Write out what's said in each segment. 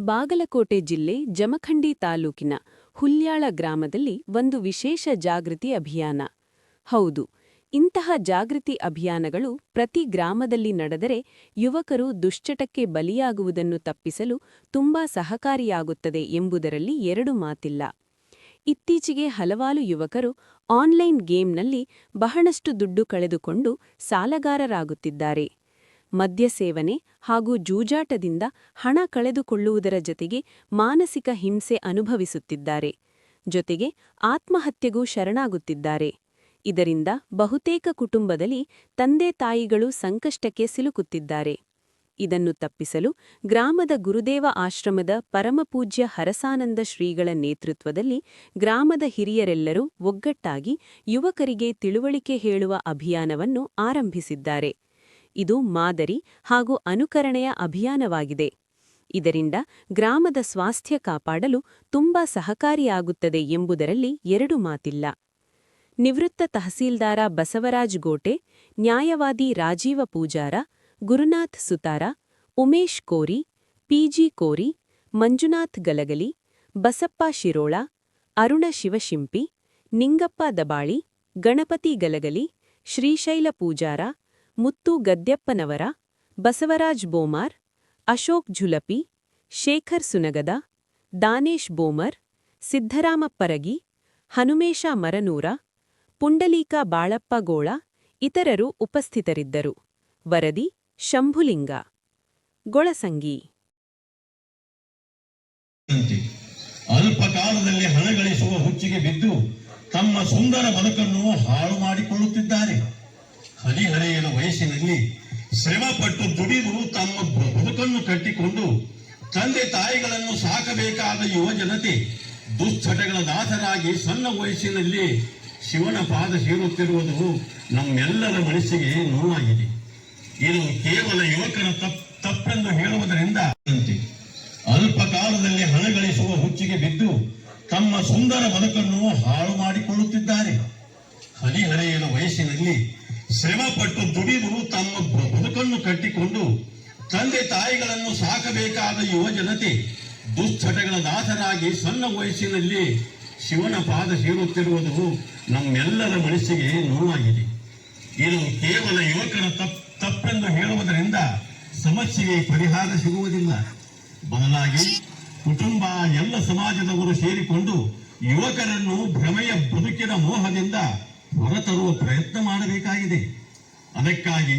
ಬಾಗಲಕೋಟೆ ಜಿಲ್ಲೆ ಜಮಖಂಡಿ ತಾಲೂಕಿನ ಹುಲ್ಯಾಳ ಗ್ರಾಮದಲ್ಲಿ ಒಂದು ವಿಶೇಷ ಜಾಗೃತಿ ಅಭಿಯಾನ. ಹೌದು, ಇಂತಹ ಜಾಗೃತಿ ಅಭಿಯಾನಗಳು ಪ್ರತಿ ಗ್ರಾಮದಲ್ಲಿ ನಡೆದರೆ ಯುವಕರು ದುಶ್ಚಟಕ್ಕೆ ಬಲಿಯಾಗುವುದನ್ನು ತಪ್ಪಿಸಲು ತುಂಬಾ ಸಹಕಾರಿಯಾಗುತ್ತದೆ ಎಂಬುದರಲ್ಲಿ ಎರಡು ಮಾತಿಲ್ಲ. ಇತ್ತೀಚೆಗೆ ಹಲವಾರು ಯುವಕರು ಆನ್ಲೈನ್ ಗೇಮ್ನಲ್ಲಿ ಬಹಳಷ್ಟು ದುಡ್ಡು ಕಳೆದುಕೊಂಡು ಸಾಲಗಾರರಾಗುತ್ತಿದ್ದಾರೆ. ಮದ್ಯ ಸೇವನೆ ಹಾಗೂ ಜೂಜಾಟದಿಂದ ಹಣ ಕಳೆದುಕೊಳ್ಳುವುದರ ಜತೆಗೆ ಮಾನಸಿಕ ಹಿಂಸೆ ಅನುಭವಿಸುತ್ತಿದ್ದಾರೆ. ಜೊತೆಗೆ ಆತ್ಮಹತ್ಯೆಗೂ ಶರಣಾಗುತ್ತಿದ್ದಾರೆ. ಇದರಿಂದ ಬಹುತೇಕ ಕುಟುಂಬದಲ್ಲಿ ತಂದೆ ತಾಯಿಗಳು ಸಂಕಷ್ಟಕ್ಕೆ ಸಿಲುಕುತ್ತಿದ್ದಾರೆ. ಇದನ್ನು ತಪ್ಪಿಸಲು ಗ್ರಾಮದ ಗುರುದೇವ ಆಶ್ರಮದ ಪರಮಪೂಜ್ಯ ಹರಸಾನಂದ ಶ್ರೀಗಳ ನೇತೃತ್ವದಲ್ಲಿ ಗ್ರಾಮದ ಹಿರಿಯರೆಲ್ಲರೂ ಒಗ್ಗಟ್ಟಾಗಿ ಯುವಕರಿಗೆ ತಿಳುವಳಿಕೆ ಹೇಳುವ ಅಭಿಯಾನವನ್ನು ಆರಂಭಿಸಿದ್ದಾರೆ. ಇದು ಮಾದರಿ ಹಾಗೂ ಅನುಕರಣೆಯ ಅಭಿಯಾನವಾಗಿದೆ. ಇದರಿಂದ ಗ್ರಾಮದ ಸ್ವಾಸ್ಥ್ಯ ಕಾಪಾಡಲು ತುಂಬಾ ಸಹಕಾರಿಯಾಗುತ್ತದೆ ಎಂಬುದರಲ್ಲಿ ಎರಡು ಮಾತಿಲ್ಲ. ನಿವೃತ್ತ ತಹಸೀಲ್ದಾರ ಬಸವರಾಜ್ ಗೋಟೆ, ನ್ಯಾಯವಾದಿ ರಾಜೀವ ಪೂಜಾರ, ಗುರುನಾಥ್ ಸುತಾರ, ಉಮೇಶ್ ಕೋರಿ, ಪಿಜಿ ಕೋರಿ, ಮಂಜುನಾಥ್ ಗಲಗಲಿ, ಬಸಪ್ಪ ಶಿರೋಳ, ಅರುಣ ಶಿವಶಿಂಪಿ, ನಿಂಗಪ್ಪ ದಬಾಳಿ, ಗಣಪತಿ ಗಲಗಲಿ, ಶ್ರೀಶೈಲ ಪೂಜಾರ, ಮುತ್ತು ಗದ್ಯಪ್ಪನವರ, ಬಸವರಾಜ್ ಬೋಮಾರ್, ಅಶೋಕ್ ಝುಲಪಿ, ಶೇಖರ್ ಸುನಗದ, ದಾನೇಶ್ ಬೋಮರ್, ಸಿದ್ಧರಾಮ ಪರಗಿ, ಹನುಮೇಶ ಮರನೂರ, ಪುಂಡಲೀಕ ಬಾಳಪ್ಪ ಗೋಳ ಇತರರು ಉಪಸ್ಥಿತರಿದ್ದರು. ವರದಿ ಶಂಭುಲಿಂಗ, ಗೊಳಸಂಗಿ. ಅಲ್ಪ ಕಾಲದಲ್ಲಿ ಹಣ ಗಳಿಸುವ ಹುಚ್ಚಿಗೆ ಬಿದ್ದು ತಮ್ಮ ಸುಂದರ ಬದುಕನ್ನು ಹಾಳು ಮಾಡಿಕೊಳ್ಳುತ್ತಿದ್ದಾರೆ. ಹದಿಹರೆಯದ ವಯಸ್ಸಿನಲ್ಲಿ ಶ್ರಮಪಟ್ಟು ದುಡಿದು ತಮ್ಮ ಬದುಕನ್ನು ಕಟ್ಟಿಕೊಂಡು ತಂದೆ ತಾಯಿಗಳನ್ನು ಸಾಕಬೇಕಾದ ಯುವ ಜನತೆ ದುಶ್ಚಟಗಳ ದಾಸರಾಗಿ ಸಣ್ಣ ವಯಸ್ಸಿನಲ್ಲಿ ಶಿವನ ಪಾದ ಸೇರುತ್ತಿರುವುದು ನಮ್ಮೆಲ್ಲರ ಮನಸ್ಸಿಗೆ ನೋವಾಗಿದೆ. ಇದು ಕೇವಲ ಯುವಕರ ತಪ್ಪೆಂದು ಹೇಳುವುದರಿಂದ ಅಲ್ಪ ಕಾಲದಲ್ಲಿ ಹಣ ಗಳಿಸುವ ಹುಚ್ಚಿಗೆ ಬಿದ್ದು ತಮ್ಮ ಸುಂದರ ಬದುಕನ್ನು ಹಾಳು ಮಾಡಿಕೊಳ್ಳುತ್ತಿದ್ದಾರೆ. ಹದಿಹರೆಯದ ವಯಸ್ಸಿನಲ್ಲಿ ಶ್ರಮಪಟ್ಟು ದುಡಿದು ತಮ್ಮ ಬದುಕನ್ನು ಕಟ್ಟಿಕೊಂಡು ತಂದೆ ತಾಯಿಗಳನ್ನು ಸಾಕಬೇಕಾದ ಯುವ ಜನತೆ ದುಶ್ಚಟಗಳ ದಾಸರಾಗಿ ಸಣ್ಣ ವಯಸ್ಸಿನಲ್ಲಿ ಶಿವನ ಪಾದ ಸೇರುತ್ತಿರುವುದು ನಮ್ಮೆಲ್ಲರ ಮನಸ್ಸಿಗೆ ನೋವಾಗಿದೆ. ಇದು ಕೇವಲ ಯುವಕರ ತಪ್ಪೆಂದು ಹೇಳುವುದರಿಂದ ಸಮಸ್ಯೆಗೆ ಪರಿಹಾರ ಸಿಗುವುದಿಲ್ಲ. ಬದಲಾಗಿ ಕುಟುಂಬ ಎಲ್ಲ ಸಮಾಜದವರು ಸೇರಿಕೊಂಡು ಯುವಕರನ್ನು ಭ್ರಮೆಯ ಬದುಕಿನ ಮೋಹದಿಂದ ಹೊರತರುವ ಪ್ರಯತ್ನ ಮಾಡಬೇಕಾಗಿದೆ. ಅದಕ್ಕಾಗಿ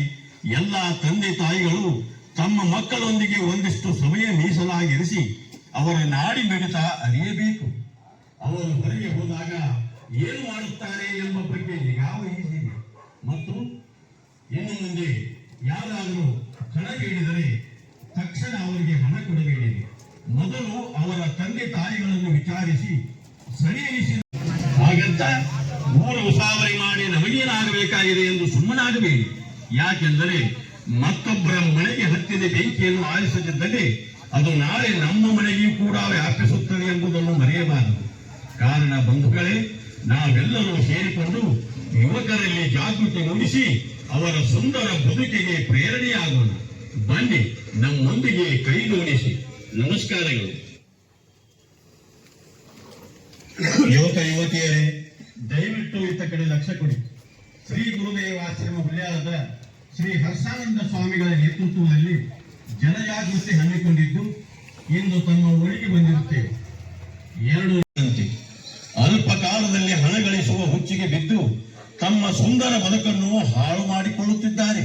ಎಲ್ಲ ತಂದೆ ತಾಯಿಗಳು ತಮ್ಮ ಮಕ್ಕಳೊಂದಿಗೆ ಒಂದಿಷ್ಟು ಸಮಯ ಮೀಸಲಾಗಿರಿಸಿ ಅವರ ನಾಡಿ ಮಿಡಿತ ಅರಿಯಬೇಕು. ಅವರು ಹೊರಗೆ ಹೋದಾಗ ಏನು ಮಾಡುತ್ತಾರೆ ಎಂಬ ಬಗ್ಗೆ ನಿಗಾ ವಹಿಸಿದೆ. ಮತ್ತು ಇನ್ನು ಮುಂದೆ ಯಾರಾದರೂ ಹಣ ಕೇಳಿದರೆ ತಕ್ಷಣ ಅವರಿಗೆ ಹಣ ಕೊಡಬೇಡಿರಿ. ಮೊದಲು ಅವರ ತಂದೆ ತಾಯಿಗಳನ್ನು ವಿಚಾರಿಸಿ ಸರಿ ಎನಿಸಿ ಹಾಗಂತ ಮೂರು ಉಸಾವರಿ ಮಾಡಿ ನಮಗೇನಾಗಬೇಕಾಗಿದೆ ಎಂದು ಸುಮ್ಮನಾಗಬೇಡಿ. ಯಾಕೆಂದರೆ ಮತ್ತೊಬ್ಬರ ಮನೆಗೆ ಹತ್ತಿದ ಬೆಂಕಿಯನ್ನು ಆರಿಸದಿದ್ದಲ್ಲಿ ಅದು ನಾಳೆ ನಮ್ಮ ಮನೆಗೂ ಕೂಡ ವ್ಯಾಪಿಸುತ್ತದೆ ಎಂಬುದನ್ನು ಮರೆಯಬಾರದು. ಕಾರಣ ಬಂಧುಗಳೇ, ನಾವೆಲ್ಲರೂ ಸೇರಿಕೊಂಡು ಯುವಕರಲ್ಲಿ ಜಾಗೃತಿ ಮೂಡಿಸಿ ಅವರ ಸುಂದರ ಬದುಕಿಗೆ ಪ್ರೇರಣೆಯಾಗೋಣ. ಬನ್ನಿ, ನಮ್ಮೊಂದಿಗೆ ಕೈ ಜೋಡಿಸಿ. ನಮಸ್ಕಾರಗಳು. ಯುವಕ ಯುವತಿಯರೇ, ದಯವಿಟ್ಟು ಇತ್ತ ಕಡೆ ಲಕ್ಷ್ಯ ಕೊಡಿ. ಶ್ರೀ ಗುರುದೇವ ಆಶ್ರಮ ಹುಲ್ಯಾಳದ ಶ್ರೀ ಹರ್ಷಾನಂದ ಸ್ವಾಮಿಗಳ ನೇತೃತ್ವದಲ್ಲಿ ಜನಜಾಗೃತಿ ಹಮ್ಮಿಕೊಂಡಿದ್ದು ಇಂದು ತಮ್ಮ ಒಳಗೆ ಬಂದಿರುತ್ತೇವೆ. ಎರಡು ಅಲ್ಪ ಕಾಲದಲ್ಲಿ ಹಣ ಗಳಿಸುವ ಹುಚ್ಚಿಗೆ ಬಿದ್ದು ತಮ್ಮ ಸುಂದರ ಬದುಕನ್ನು ಹಾಳು ಮಾಡಿಕೊಳ್ಳುತ್ತಿದ್ದಾರೆ.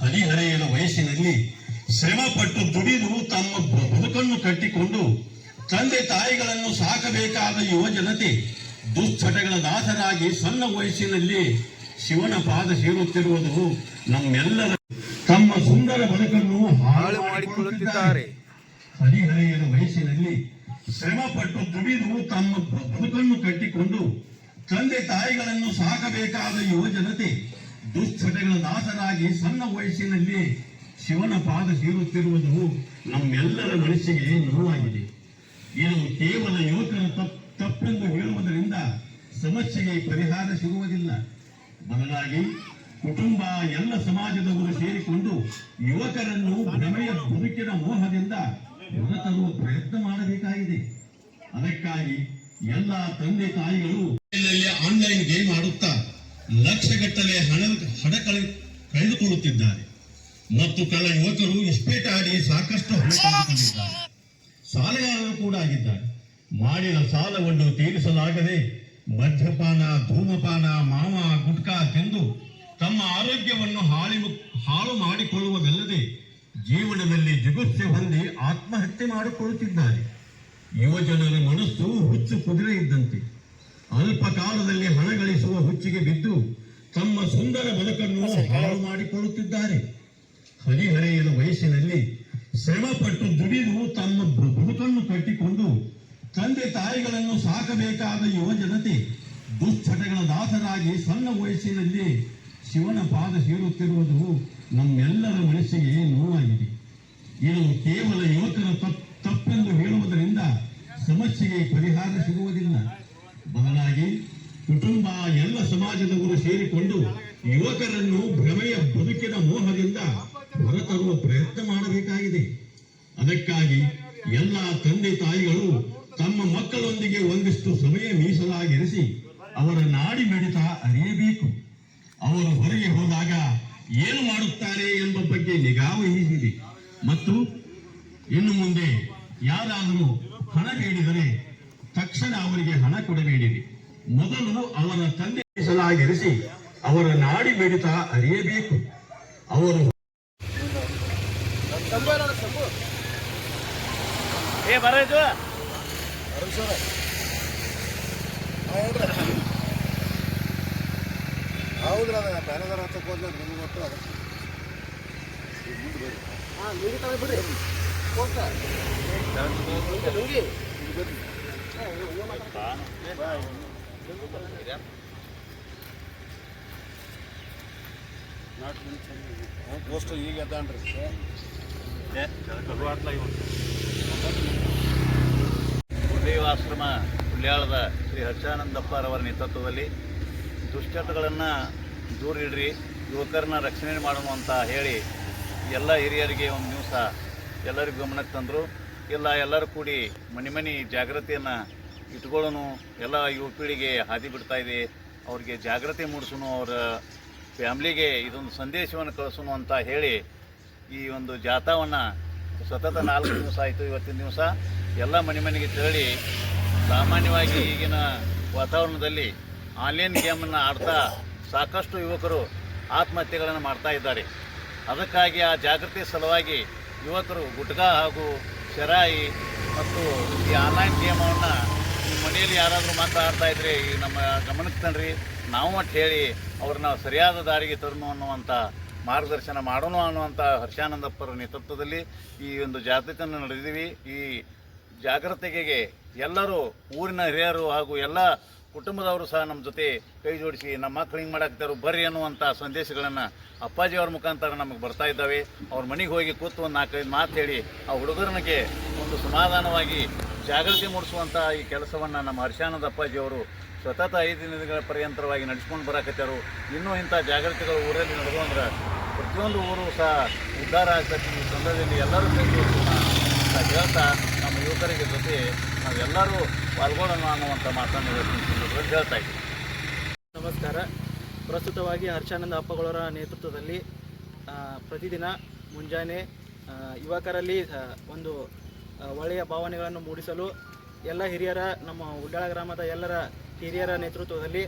ಹದಿಹರೆಯದ ವಯಸ್ಸಿನಲ್ಲಿ ಶ್ರಮಪಟ್ಟು ದುಡಿದು ತಮ್ಮ ಬದುಕನ್ನು ಕಟ್ಟಿಕೊಂಡು ತಂದೆ ತಾಯಿಗಳನ್ನು ಸಾಕಬೇಕಾದ ಯುವ ಜನತೆ ದುಶ್ಚಟಗಳ ದಾಸರಾಗಿ ಸಣ್ಣ ವಯಸ್ಸಿನಲ್ಲಿ ಶಿವನ ಪಾದ ಸೇರುತ್ತಿರುವುದು ನಮ್ಮೆಲ್ಲರ ತಮ್ಮ ಸುಂದರ ಬದುಕನ್ನು ಹಾಳು ಮಾಡಿಕೊಳ್ಳುತ್ತಿದ್ದಾರೆ. ಹದಿಹರೆಯದ ವಯಸ್ಸಿನಲ್ಲಿ ಶ್ರಮಪಟ್ಟು ದುಡಿದು ತಮ್ಮ ಬದುಕನ್ನು ಕಟ್ಟಿಕೊಂಡು ತಂದೆ ತಾಯಿಗಳನ್ನು ಸಾಕಬೇಕಾದ ಯುವ ಜನತೆ ದುಶ್ಚಟಗಳ ದಾಸರಾಗಿ ಸಣ್ಣ ವಯಸ್ಸಿನಲ್ಲಿ ಶಿವನ ಪಾದ ಸೇರುತ್ತಿರುವುದು ನಮ್ಮೆಲ್ಲರ ಮನಸ್ಸಿಗೆ ನೋವಾಗಿದೆ. ಇದು ಕೇವಲ ಯುವಕರ ತಪ್ಪೆಂದು ಹೇಳುವುದರಿಂದ ಸಮಸ್ಯೆಗೆ ಪರಿಹಾರ ಸಿಗುವುದಿಲ್ಲ. ಬದಲಾಗಿ ಕುಟುಂಬ ಎಲ್ಲ ಸಮಾಜದವರು ಸೇರಿಕೊಂಡು ಯುವಕರನ್ನು ಭ್ರಮೆಯ ಬದುಕಿನ ಮೋಹದಿಂದ ಹೊರತರುವ ಪ್ರಯತ್ನ ಮಾಡಬೇಕಾಗಿದೆ. ಅದಕ್ಕಾಗಿ ಎಲ್ಲ ತಂದೆ ತಾಯಿಗಳು ಆನ್ಲೈನ್ ಗೇಮ್ ಆಡುತ್ತಾ ಲಕ್ಷಗಟ್ಟಲೆ ಹಣ ಕಳೆದುಕೊಳ್ಳುತ್ತಿದ್ದಾರೆ ಮತ್ತು ಕೆಲ ಯುವಕರು ಇಸ್ಪೇಟ್ ಆಡಿ ಸಾಕಷ್ಟು ಹಣ ಕಳೆದುಕೊಂಡಿದ್ದಾರೆ. ಸಾಲಗಾರರು ಕೂಡ ಆಗಿದ್ದಾರೆ. ಮಾಡಿದ ಸಾಲವನ್ನು ತೀರಿಸಲಾಗದೆ ಮದ್ಯಪಾನ, ಧೂಮಪಾನ, ಮಾವ ಗುಟ್ಕಾ ತಿಂದು ತಮ್ಮ ಆರೋಗ್ಯವನ್ನು ಹಾಳು ಮಾಡಿಕೊಳ್ಳುವುದಲ್ಲದೆ ಜೀವನದಲ್ಲಿ ಜಿಗುಪ್ಸೆ ಹೊಂದಿ ಆತ್ಮಹತ್ಯೆ ಮಾಡಿಕೊಳ್ಳುತ್ತಿದ್ದಾರೆ. ಯುವಜನರ ಮನಸ್ಸು ಹುಚ್ಚು ಕುದುರೆ ಇದ್ದಂತೆ. ಅಲ್ಪ ಕಾಲದಲ್ಲಿ ಹಣ ಗಳಿಸುವ ಹುಚ್ಚಿಗೆ ಬಿದ್ದು ತಮ್ಮ ಸುಂದರ ಬದುಕನ್ನು ಹಾಳು ಮಾಡಿಕೊಳ್ಳುತ್ತಿದ್ದಾರೆ. ಹದಿಹರೆಯದ ವಯಸ್ಸಿನಲ್ಲಿ ಶ್ರಮಪಟ್ಟು ದುಡಿದು ತಮ್ಮ ಬದುಕನ್ನು ಕಟ್ಟಿಕೊಂಡು ತಂದೆ ತಾಯಿಗಳನ್ನು ಸಾಕಬೇಕಾದ ಯುವ ಜನತೆ ದುಶ್ಚಟಗಳ ದಾಸರಾಗಿ ಸಣ್ಣ ವಯಸ್ಸಿನಲ್ಲಿ ಶಿವನ ಪಾದ ಸೇರುತ್ತಿರುವುದು ನಮ್ಮೆಲ್ಲರ ಮನಸ್ಸಿಗೆ ನೋವಾಗಿದೆ. ಇದು ಕೇವಲ ಯುವಕರ ತಪ್ಪೆಂದು ಹೇಳುವುದರಿಂದ ಸಮಸ್ಯೆಗೆ ಪರಿಹಾರ ಸಿಗುವುದಿಲ್ಲ. ಬದಲಾಗಿ ಕುಟುಂಬ, ಎಲ್ಲ ಸಮಾಜದವರು ಸೇರಿಕೊಂಡು ಯುವಕರನ್ನು ಭ್ರಮೆಯ ಬದುಕಿನ ಮೋಹದಿಂದ ಹೊರತರುವ ಪ್ರಯತ್ನ ಮಾಡಬೇಕಾಗಿದೆ. ಅದಕ್ಕಾಗಿ ಎಲ್ಲ ತಂದೆ ತಾಯಿಗಳು ತಮ್ಮ ಮಕ್ಕಳೊಂದಿಗೆ ಒಂದಿಷ್ಟು ಸಮಯ ಮೀಸಲಾಗಿರಿಸಿ ಅವರ ನಾಡಿ ಮಿಡಿತ ಅರಿಯಬೇಕು. ಅವರು ಹೊರಗೆ ಹೋದಾಗ ಏನು ಮಾಡುತ್ತಾರೆ ಎಂಬ ಬಗ್ಗೆ ನಿಗಾ ವಹಿಸಿದೆ. ಮತ್ತು ಇನ್ನು ಮುಂದೆ ಯಾರಾದರೂ ಹಣ ಬೇಡಿದರೆ ತಕ್ಷಣ ಅವರಿಗೆ ಹಣ ಕೊಡಬೇಡಿರಿ. ಮೊದಲು ಅವರ ತಂದೆ ಮೀಸಲಾಗಿರಿಸಿ ಅವರ ನಾಡಿ ಮಿಡಿತ ಅರಿಯಬೇಕು. ಅವರು ಹೌದ್ರ ಬೇರೆದಾರ ಹತ್ತಕ್ಕೆ ಹೋದ್ರೆ ನಿಮ್ಗೆ ಗೊತ್ತು. ಅದಕ್ಕೆ ಲುಂಗಿ ತಗೊಬಿಡ್ರಿ ಲುಂಗಿ ಪೋಸ್ಟ್ ಈಗ ಎದ್ದಾನ್ರಿ ಗುರುದೇವಾಶ್ರಮ ಹುಲ್ಯಾಳದ ಶ್ರೀ ಹರ್ಷಾನಂದಪ್ಪರವರ ನೇತೃತ್ವದಲ್ಲಿ ದುಶ್ಚಟಗಳನ್ನು ದೂರ ಇಡ್ರಿ, ಯುವಕರನ್ನ ರಕ್ಷಣೆ ಮಾಡೋಣ ಅಂತ ಹೇಳಿ ಎಲ್ಲ ಹಿರಿಯರಿಗೆ ಒಂದು ದಿವಸ ಎಲ್ಲರಿಗೂ ಗಮನಕ್ಕೆ ತಂದರು. ಎಲ್ಲರೂ ಕೂಡಿ ಮನೆ ಜಾಗೃತಿಯನ್ನು ಇಟ್ಕೊಳ್ಳೋಣ, ಎಲ್ಲ ಯುವ ಪೀಳಿಗೆ ಹಾದಿ ಬಿಡ್ತಾ ಇದೆ, ಅವ್ರಿಗೆ ಜಾಗೃತಿ ಮೂಡಿಸೋಣ, ಅವರ ಫ್ಯಾಮ್ಲಿಗೆ ಇದೊಂದು ಸಂದೇಶವನ್ನು ಕಳಿಸೋಣ ಅಂತ ಹೇಳಿ ಈ ಒಂದು ಜಾಥಾವನ್ನು ಸತತ 4 ದಿವಸ ಆಯಿತು. ಇವತ್ತಿನ ದಿವಸ ಎಲ್ಲ ಮನೆಗೆ ತೆರಳಿ ಸಾಮಾನ್ಯವಾಗಿ ಈಗಿನ ವಾತಾವರಣದಲ್ಲಿ ಆನ್ಲೈನ್ ಗೇಮನ್ನು ಆಡ್ತಾ ಸಾಕಷ್ಟು ಯುವಕರು ಆತ್ಮಹತ್ಯೆಗಳನ್ನು ಮಾಡ್ತಾ ಇದ್ದಾರೆ. ಅದಕ್ಕಾಗಿ ಆ ಜಾಗೃತಿ ಸಲುವಾಗಿ ಯುವಕರು ಗುಟ್ಕಾ ಹಾಗೂ ಶರಾಯಿ ಮತ್ತು ಈ ಆನ್ಲೈನ್ ಗೇಮನ್ನು ನಿಮ್ಮ ಮನೆಯಲ್ಲಿ ಯಾರಾದರೂ ಮಾತಾಡ್ತಾ ಇದ್ರೆ ಈ ನಮ್ಮ ಗಮನಕ್ಕೆ ತನ್ನಿರಿ, ನಾವು ಅಂತ ಹೇಳಿ ಅವ್ರನ್ನ ಸರಿಯಾದ ದಾರಿಗೆ ತರೋಣ ಅನ್ನುವಂಥ ಮಾರ್ಗದರ್ಶನ ಮಾಡೋಣ ಅನ್ನುವಂಥ ಹರ್ಷಾನಂದಪ್ಪರ ನೇತೃತ್ವದಲ್ಲಿ ಈ ಒಂದು ಜಾಗೃತಿಯನ್ನು ನಡೆದಿದ್ದೀವಿ. ಈ ಜಾಗೃತಿಗೆ ಎಲ್ಲರೂ ಊರಿನ ಹಿರಿಯರು ಹಾಗೂ ಎಲ್ಲ ಕುಟುಂಬದವರು ಸಹ ನಮ್ಮ ಜೊತೆ ಕೈ ಜೋಡಿಸಿ ನಮ್ಮ ಮಕ್ಕಳು ಹಿಂಗೆ ಮಾಡಾಕ್ತಾರೋ ಬರ್ರಿ ಅನ್ನುವಂಥ ಸಂದೇಶಗಳನ್ನು ಅಪ್ಪಾಜಿಯವ್ರ ಮುಖಾಂತರ ನಮಗೆ ಬರ್ತಾ ಇದ್ದಾವೆ. ಅವ್ರ ಮನೆಗೆ ಹೋಗಿ ಕೂತು ಒಂದು 4-5 ಮಾತು ಹೇಳಿ ಆ ಹುಡುಗರನಿಗೆ ಒಂದು ಸಮಾಧಾನವಾಗಿ ಜಾಗೃತಿ ಮೂಡಿಸುವಂಥ ಈ ಕೆಲಸವನ್ನು ನಮ್ಮ ಹರ್ಷಾನಂದ ಅಪ್ಪಾಜಿಯವರು ಸತತ 5 ದಿನಗಳ ಪರ್ಯಂತರವಾಗಿ ನಡೆಸ್ಕೊಂಡು ಬರಾಕತ್ತಾರು. ಇನ್ನೂ ಇಂಥ ಜಾಗೃತಿಗಳು ಊರಲ್ಲಿ ನಡೆದು ಅಂದ್ರೆ ಪ್ರತಿಯೊಂದು ಊರು ಸಹ ಉದ್ಧಾರ ಆಗ್ತದೆ. ಈ ಸಂದರ್ಭದಲ್ಲಿ ಎಲ್ಲರೂ ಕೈ ಜೋಡಿಸೋಣ ಅಂತ ಹೇಳ್ತಾ ನಮ್ಮ ಯುವಕರಿಗೆ ಜೊತೆ ನಾವೆಲ್ಲರೂ ಪಾಲ್ಗೊಳ್ಳೋಣ ಅನ್ನುವಂಥ ಮಾತನ್ನು ಹೇಳ್ತಾ ಇದ್ದೀವಿ. ನಮಸ್ಕಾರ. ಪ್ರಸ್ತುತವಾಗಿ ಹರ್ಷಾನಂದ ಅಪ್ಪಗಳವರ ನೇತೃತ್ವದಲ್ಲಿ ಪ್ರತಿದಿನ ಮುಂಜಾನೆ ಯುವಕರಲ್ಲಿ ಒಂದು ಒಳ್ಳೆಯ ಭಾವನೆಗಳನ್ನು ಮೂಡಿಸಲು ಎಲ್ಲ ಹಿರಿಯರ, ನಮ್ಮ ಉಡ್ಯಾಳ ಗ್ರಾಮದ ಎಲ್ಲರ ಹಿರಿಯರ ನೇತೃತ್ವದಲ್ಲಿ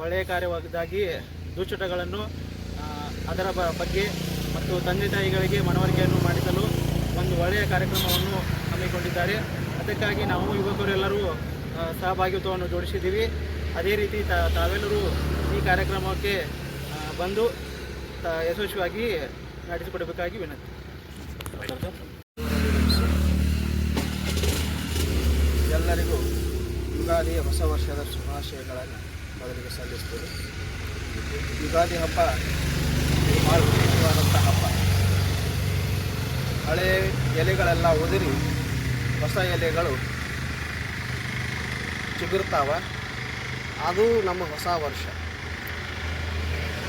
ಒಳ್ಳೆಯ ಕಾರ್ಯವಾದಾಗಿ ದುಶ್ಚಟಗಳನ್ನು ಅದರ ಬಗ್ಗೆ ಮತ್ತು ತಂದೆ ತಾಯಿಗಳಿಗೆ ಮನವರಿಕೆಯನ್ನು ಮಾಡಿಸಲು ಒಂದು ಒಳ್ಳೆಯ ಕಾರ್ಯಕ್ರಮವನ್ನು ಹಮ್ಮಿಕೊಂಡಿದ್ದಾರೆ. ಅದಕ್ಕಾಗಿ ನಾವು ಯುವಕರೆಲ್ಲರೂ ಸಹಭಾಗಿತ್ವವನ್ನು ಜೋಡಿಸಿದ್ದೀವಿ. ಅದೇ ರೀತಿ ತಾವೆಲ್ಲರೂ ಈ ಕಾರ್ಯಕ್ರಮಕ್ಕೆ ಬಂದು ಯಶಸ್ವಿಯಾಗಿ ನಡೆಸಿಕೊಡಬೇಕಾಗಿ ವಿನಂತಿ. ಎಲ್ಲರಿಗೂ ಯುಗಾದಿ ಹೊಸ ವರ್ಷದ ಶುಭಾಶಯಗಳನ್ನು ಮೊದಲಿಗೆ ಸಲ್ಲಿಸ್ತೇವೆ. ಯುಗಾದಿ ಹಬ್ಬ ಭಾಳ ಮುಖ್ಯವಾದಂಥ ಹಬ್ಬ. ಹಳೆ ಎಲೆಗಳೆಲ್ಲ ಉದುರಿ ಹೊಸ ಎಲೆಗಳು ಚಿಗುರ್ತಾವ. ಅದು ನಮ್ಮ ಹೊಸ ವರ್ಷ.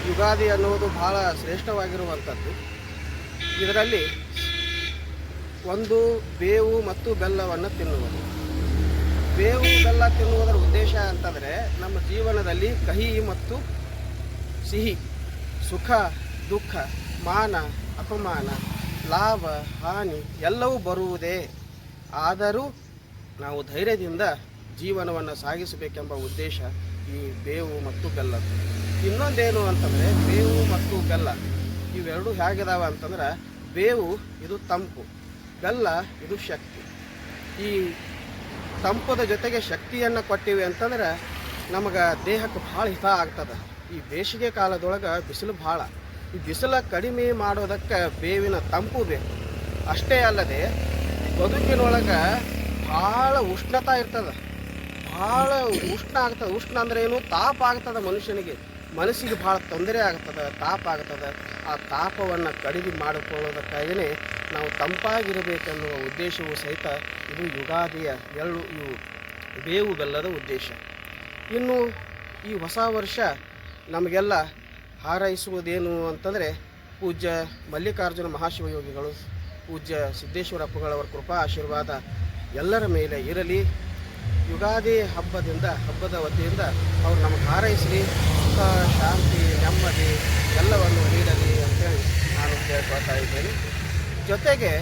ಯುಗಾದಿ ಅನ್ನುವುದು ಭಾಳ ಶ್ರೇಷ್ಠವಾಗಿರುವಂಥದ್ದು. ಇದರಲ್ಲಿ ಒಂದು ಬೇವು ಮತ್ತು ಬೆಲ್ಲವನ್ನು ತಿನ್ನುವುದು. ಬೇವು ಬೆಲ್ಲ ತಿನ್ನುವುದರ ಉದ್ದೇಶ ಅಂತಂದರೆ ನಮ್ಮ ಜೀವನದಲ್ಲಿ ಕಹಿ ಮತ್ತು ಸಿಹಿ, ಸುಖ ದುಃಖ, ಮಾನ ಅಪಮಾನ, ಲಾಭ ಹಾನಿ ಎಲ್ಲವೂ ಬರುವುದೇ. ಆದರೂ ನಾವು ಧೈರ್ಯದಿಂದ ಜೀವನವನ್ನು ಸಾಗಿಸಬೇಕೆಂಬ ಉದ್ದೇಶ ಈ ಬೇವು ಮತ್ತು ಬೆಲ್ಲದ್ದು. ಇನ್ನೊಂದೇನು ಅಂತಂದರೆ ಬೇವು ಮತ್ತು ಬೆಲ್ಲ ಇವೆರಡು ಹೇಗಿದಾವೆ ಅಂತಂದ್ರೆ, ಬೇವು ಇದು ತಂಪು, ಬೆಲ್ಲ ಇದು ಶಕ್ತಿ. ಈ ತಂಪದ ಜೊತೆಗೆ ಶಕ್ತಿಯನ್ನು ಕೊಟ್ಟಿವೆ ಅಂತಂದ್ರೆ ನಮಗೆ ದೇಹಕ್ಕೆ ಭಾಳ ಹಿತ ಆಗ್ತದೆ. ಈ ಬೇಸಿಗೆ ಕಾಲದೊಳಗೆ ಬಿಸಿಲು ಭಾಳ, ಈ ಬಿಸಿಲು ಕಡಿಮೆ ಮಾಡೋದಕ್ಕೆ ಬೇವಿನ ತಂಪು ಬೇಕು. ಅಷ್ಟೇ ಅಲ್ಲದೆ ಬದುಕಿನೊಳಗೆ ಭಾಳ ಉಷ್ಣತಾ ಇರ್ತದೆ, ಭಾಳ ಉಷ್ಣ ಆಗ್ತದೆ. ಉಷ್ಣ ಅಂದ್ರೆ ಏನು? ತಾಪ ಆಗ್ತದೆ ಮನುಷ್ಯನಿಗೆ, ಮನಸ್ಸಿಗೆ ಭಾಳ ತೊಂದರೆ ಆಗ್ತದೆ, ತಾಪ ಆಗ್ತದೆ. ಆ ತಾಪವನ್ನು ಕಡಿಮೆ ಮಾಡಿಕೊಳ್ಳೋದಕ್ಕಾಗಿಯೇ ನಾವು ತಂಪಾಗಿರಬೇಕೆನ್ನುವ ಉದ್ದೇಶವೂ ಸಹಿತ ಇದು ಯುಗಾದಿಯ ಇವು ಬೇವು ಬೆಲ್ಲದ ಉದ್ದೇಶ. ಇನ್ನು ಈ ಹೊಸ ವರ್ಷ ನಮಗೆಲ್ಲ ಹಾರೈಸುವುದೇನು ಅಂತಂದರೆ, ಪೂಜ್ಯ ಮಲ್ಲಿಕಾರ್ಜುನ ಮಹಾಶಿವಯೋಗಿಗಳು, ಪೂಜ್ಯ ಸಿದ್ದೇಶ್ವರಪ್ಪಗಳವರ ಕೃಪಾ ಆಶೀರ್ವಾದ ಎಲ್ಲರ ಮೇಲೆ ಇರಲಿ. ಯುಗಾದಿ ಹಬ್ಬದ ವತಿಯಿಂದ ಅವರು ನಮಗೆ ಹಾರೈಸಲಿ, ಸುಖ ಶಾಂತಿ ನೆಮ್ಮದಿ ಎಲ್ಲವನ್ನು ನೀಡಲಿ ಅಂತೇಳಿ ನಾನು ಕೇಳ್ಕೊಳ್ತಾ ಇದ್ದೇನೆ. ಜೊತೆಗೆ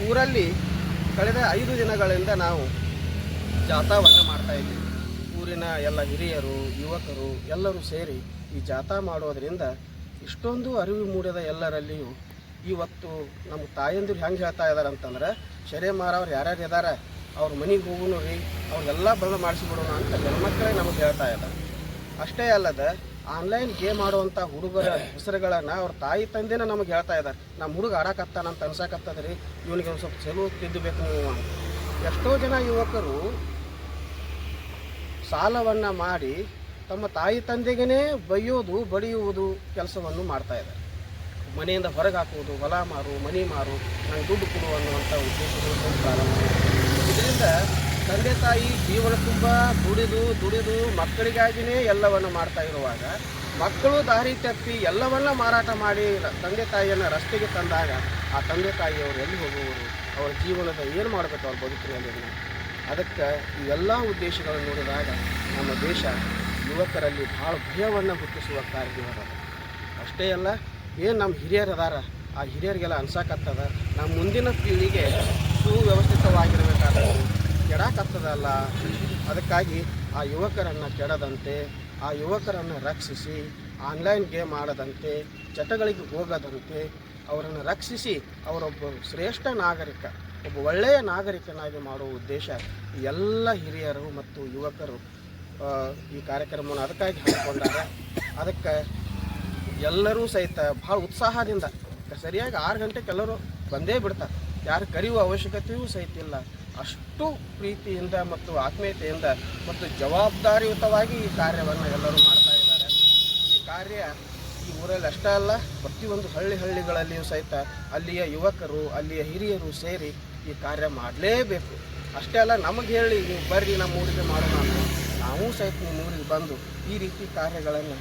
ಊರಲ್ಲಿ ಕಳೆದ 5 ದಿನಗಳಿಂದ ನಾವು ಜಾಥಾವನ್ನು ಮಾಡ್ತಾಯಿದ್ದೀವಿ. ಊರಿನ ಎಲ್ಲ ಹಿರಿಯರು ಯುವಕರು ಎಲ್ಲರೂ ಸೇರಿ ಈ ಜಾಥಾ ಮಾಡೋದರಿಂದ ಇಷ್ಟೊಂದು ಅರಿವು ಮೂಡಿದ ಎಲ್ಲರಲ್ಲಿಯೂ ಇವತ್ತು ನಮ್ಮ ತಾಯಂದಿರು ಹೆಂಗೆ ಹೇಳ್ತಾ ಇದ್ದಾರೆ ಅಂತಂದ್ರೆ, ಶರೇ ಮಾರವ್ರು ಯಾರ್ಯಾರು ಇದ್ದಾರೆ ಅವ್ರ ಮನೆಗೆ ಹೋಗೋಣ ರೀ, ಅವ್ರಿಗೆಲ್ಲ ಬಂದು ಮಾಡಿಸಿಬಿಡೋಣ ಅಂತ ಹೆಣ್ಮಕ್ಳೇ ನಮಗೆ ಹೇಳ್ತಾ ಇದ್ದಾರೆ. ಅಷ್ಟೇ ಅಲ್ಲದೆ ಆನ್ಲೈನ್ ಗೇಮ್ ಆಡುವಂಥ ಹುಡುಗರ ಹೆಸರುಗಳನ್ನು ಅವ್ರ ತಾಯಿ ತಂದೆನ ನಮಗೆ ಹೇಳ್ತಾ ಇದ್ದಾರೆ. ನಮ್ಮ ಹುಡುಗ ಆಡಕತ್ತಾನಂತ ಅನ್ಸಕತ್ತದ ರೀ, ಇವನಿಗೆ ಒಂದು ಸ್ವಲ್ಪ ಚೆಲುವು ತಿದ್ದಬೇಕು ನೀವು ಅಂತ. ಎಷ್ಟೋ ಜನ ಯುವಕರು ಸಾಲವನ್ನು ಮಾಡಿ ತಮ್ಮ ತಾಯಿ ತಂದೆಗೇ ಬೈಯೋದು ಬಡಿಯುವುದು ಕೆಲಸವನ್ನು ಮಾಡ್ತಾ ಇದ್ದಾರೆ. ಮನೆಯಿಂದ ಹೊರಗೆ ಹಾಕುವುದು, ಹೊಲ ಮಾರು ಮನೆ ಮಾರು ನಂಗೆ ದುಡ್ಡು ಕೊಡು ಅನ್ನುವಂಥ ಉದ್ದೇಶಗಳು ಪ್ರಾರಂಭ. ಇದರಿಂದ ತಂದೆ ತಾಯಿ ಜೀವನ ತುಂಬ ದುಡಿದು ಮಕ್ಕಳಿಗಾಗಿಯೇ ಎಲ್ಲವನ್ನು ಮಾಡ್ತಾ ಇರುವಾಗ ಮಕ್ಕಳು ದಾರಿ ತಪ್ಪಿ ಎಲ್ಲವನ್ನ ಮಾರಾಟ ಮಾಡಿ ತಂದೆ ತಾಯಿಯನ್ನು ರಸ್ತೆಗೆ ತಂದಾಗ ಆ ತಂದೆ ತಾಯಿಯವರು ಎಲ್ಲಿ ಹೋಗುವರು, ಅವರ ಜೀವನದ ಏನು ಮಾಡಬೇಕು ಅವ್ರ ಬದುಕಿನಲ್ಲಿ. ಅದಕ್ಕೆ ಇವೆಲ್ಲ ಉದ್ದೇಶಗಳನ್ನು ನೋಡಿದಾಗ ನಮ್ಮ ದೇಶ ಯುವಕರಲ್ಲಿ ಭಾಳ ಭಯವನ್ನು ಹುಟ್ಟಿಸುವ ಕಾರ್ಯಕ್ರಮ. ಅಷ್ಟೇ ಅಲ್ಲ, ಏನು ನಮ್ಮ ಹಿರಿಯರು ಅದಾರ ಆ ಹಿರಿಯರಿಗೆಲ್ಲ ಅನ್ಸಕತ್ತದ ನಮ್ಮ ಮುಂದಿನ ಪೀಳಿಗೆ ಸುವ್ಯವಸ್ಥಿತವಾಗಿರಬೇಕಾದ್ರೆ ಕೆಡಕತ್ತದಲ್ಲ. ಅದಕ್ಕಾಗಿ ಆ ಯುವಕರನ್ನು ಕೆಡದಂತೆ, ಆ ಯುವಕರನ್ನು ರಕ್ಷಿಸಿ, ಆನ್ಲೈನ್ ಗೇಮ್ ಆಡದಂತೆ, ಚಟಗಳಿಗೆ ಹೋಗದಂತೆ ಅವರನ್ನು ರಕ್ಷಿಸಿ ಅವರೊಬ್ಬ ಶ್ರೇಷ್ಠ ನಾಗರಿಕ, ಒಬ್ಬ ಒಳ್ಳೆಯ ನಾಗರಿಕನಾಗಿ ಮಾಡುವ ಉದ್ದೇಶ ಎಲ್ಲ ಹಿರಿಯರು ಮತ್ತು ಯುವಕರು ಈ ಕಾರ್ಯಕ್ರಮವನ್ನು ಅದಕ್ಕಾಗಿ ಹಾಕಿಕೊಂಡಾರೆ. ಅದಕ್ಕೆ ಎಲ್ಲರೂ ಸಹಿತ ಭಾಳ ಉತ್ಸಾಹದಿಂದ ಸರಿಯಾಗಿ 6 ಗಂಟೆಗೆ ಎಲ್ಲರೂ ಬಂದೇ ಬಿಡ್ತಾರೆ. ಯಾರು ಕರೆಯುವ ಅವಶ್ಯಕತೆಯೂ ಸಹಿತ ಇಲ್ಲ. ಅಷ್ಟು ಪ್ರೀತಿಯಿಂದ ಮತ್ತು ಆತ್ಮೀಯತೆಯಿಂದ ಮತ್ತು ಜವಾಬ್ದಾರಿಯುತವಾಗಿ ಈ ಕಾರ್ಯವನ್ನು ಎಲ್ಲರೂ ಮಾಡ್ತಾ ಇದ್ದಾರೆ. ಈ ಕಾರ್ಯ ಈ ಊರಲ್ಲಿ ಅಷ್ಟೇ ಅಲ್ಲ, ಪ್ರತಿಯೊಂದು ಹಳ್ಳಿಗಳಲ್ಲಿಯೂ ಸಹಿತ ಅಲ್ಲಿಯ ಯುವಕರು ಅಲ್ಲಿಯ ಹಿರಿಯರು ಸೇರಿ ಈ ಕಾರ್ಯ ಮಾಡಲೇಬೇಕು. ಅಷ್ಟೇ ಅಲ್ಲ, ನಮಗೆ ಹೇಳಿ ನೀವು ಬರ್ರಿ ನಮ್ಮ ಊರಿಗೆ ಮಾಡೋಣ ಅಂತ ನಾವು ಸಹಿತ ನಿಮ್ಮ ಊರಿಗೆ ಬಂದು ಈ ರೀತಿ ಕಾರ್ಯಗಳನ್ನು